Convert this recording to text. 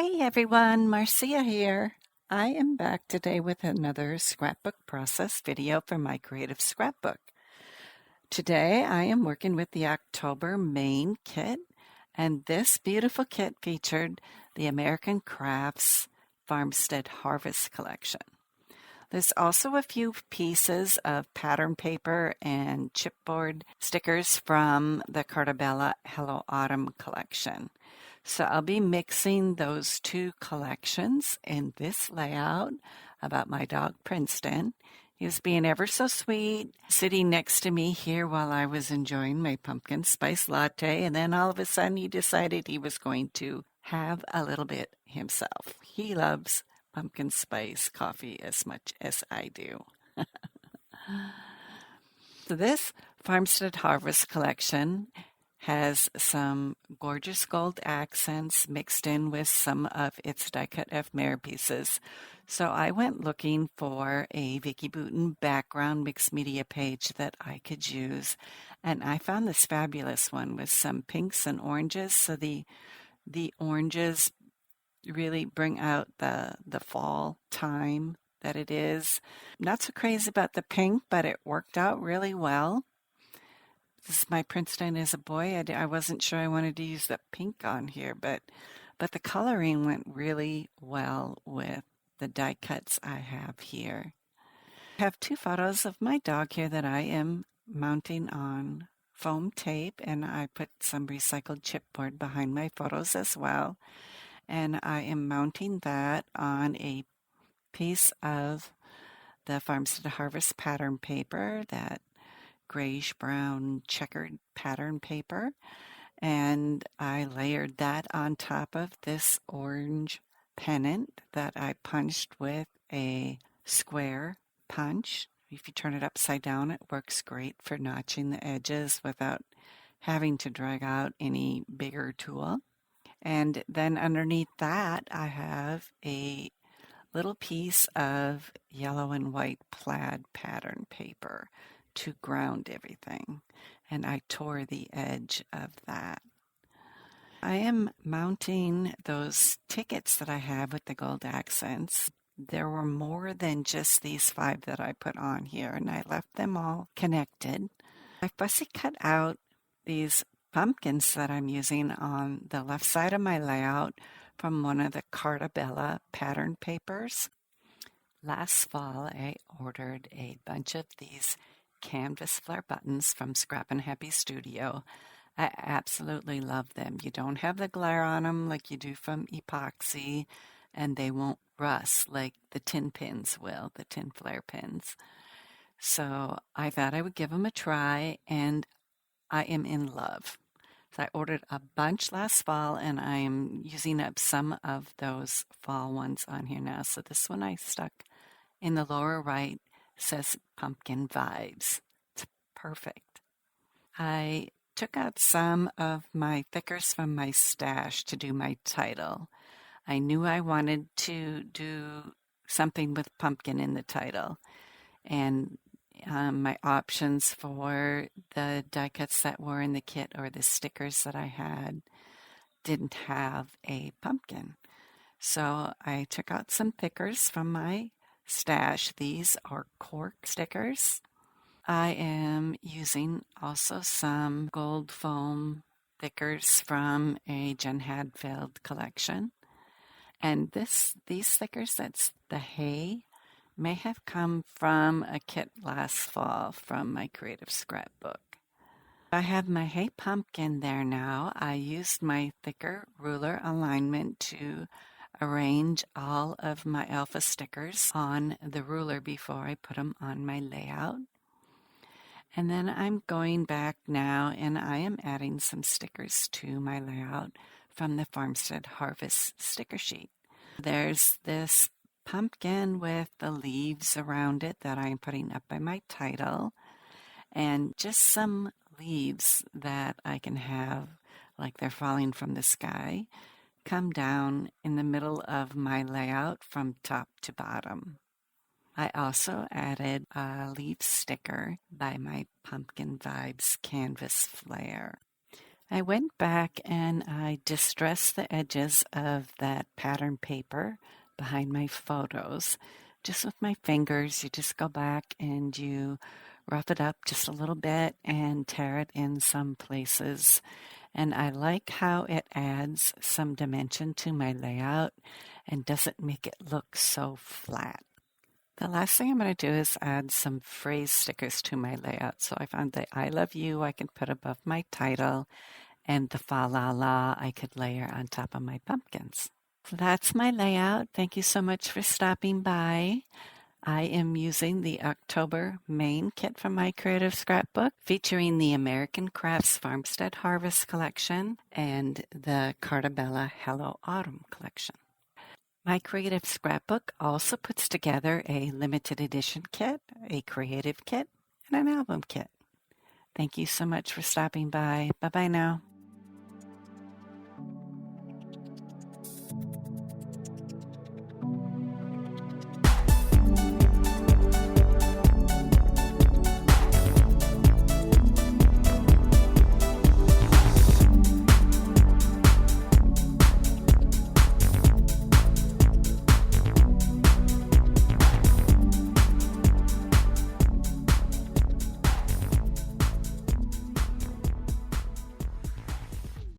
Hey everyone, Marcia here. I am back today with another scrapbook process video for My Creative Scrapbook. Today I am working with the October Main kit, and this beautiful kit featured the American Crafts Farmstead Harvest collection. There's also a few pieces of pattern paper and chipboard stickers from the Carta Bella Hello Autumn collection. So I'll be mixing those two collections in this layout about my dog Princeton. He was being ever so sweet, sitting next to me here while I was enjoying my pumpkin spice latte, and then all of a sudden he decided he was going to have a little bit himself. He loves pumpkin spice coffee as much as I do. So this Farmstead Harvest collection has some gorgeous gold accents mixed in with some of its die-cut ephemera pieces. So I went looking for a Vicky Boutin background mixed media page that I could use, and I found this fabulous one with some pinks and oranges. So the oranges really bring out the fall time that it is. Not so crazy about the pink, but it worked out really well. This is my Princeton as a boy. I wasn't sure I wanted to use the pink on here, but the coloring went really well with the die cuts I have here. I have two photos of my dog here that I am mounting on foam tape, and I put some recycled chipboard behind my photos as well. And I am mounting that on a piece of the Farmstead Harvest pattern paper, that grayish brown checkered pattern paper, and I layered that on top of this orange pennant that I punched with a square punch. If you turn it upside down, it works great for notching the edges without having to drag out any bigger tool. And then underneath that, I have a little piece of yellow and white plaid pattern paper to ground everything, and I tore the edge of that. I am mounting those tickets that I have with the gold accents. There were more than just these 5 that I put on here, and I left them all connected. I fussy cut out these pumpkins that I'm using on the left side of my layout from one of the Carta Bella pattern papers. Last fall, I ordered a bunch of these canvas flare buttons from Scrap and Happy Studio. I absolutely love them. You don't have the glare on them like you do from epoxy, and they won't rust like the tin pins will, the tin flare pins. So I thought I would give them a try, and I am in love. So I ordered a bunch last fall, and I am using up some of those fall ones on here now. So this one I stuck in the lower right says Pumpkin Vibes. It's perfect. I took out some of my thickers from my stash to do my title. I knew I wanted to do something with pumpkin in the title, and my options for the die cuts that were in the kit or the stickers that I had didn't have a pumpkin. So I took out some thickers from my stash. These are cork stickers. I am using also some gold foam thickers from a Jen Hadfield collection. And these stickers, that's the hay, may have come from a kit last fall from My Creative Scrapbook. I have my hay pumpkin there now. I used my thicker ruler alignment to arrange all of my alpha stickers on the ruler before I put them on my layout. And then I'm going back now, and I am adding some stickers to my layout from the Farmstead Harvest sticker sheet. There's this pumpkin with the leaves around it that I'm putting up by my title, and just some leaves that I can have like they're falling from the sky come down in the middle of my layout from top to bottom. I also added a leaf sticker by my Pumpkin Vibes canvas flare. I went back and I distressed the edges of that pattern paper behind my photos just with my fingers. You just go back and you rough it up just a little bit and tear it in some places. And I like how it adds some dimension to my layout and doesn't make it look so flat. The last thing I'm going to do is add some phrase stickers to my layout. So I found the I love you I can put above my title, and the fa la la I could layer on top of my pumpkins. So that's my layout. Thank you so much for stopping by. I am using the October main kit from My Creative Scrapbook, featuring the American Crafts Farmstead Harvest collection and the Carta Bella Hello Autumn collection. My Creative Scrapbook also puts together a limited edition kit, a creative kit, and an album kit. Thank you so much for stopping by. Bye bye now.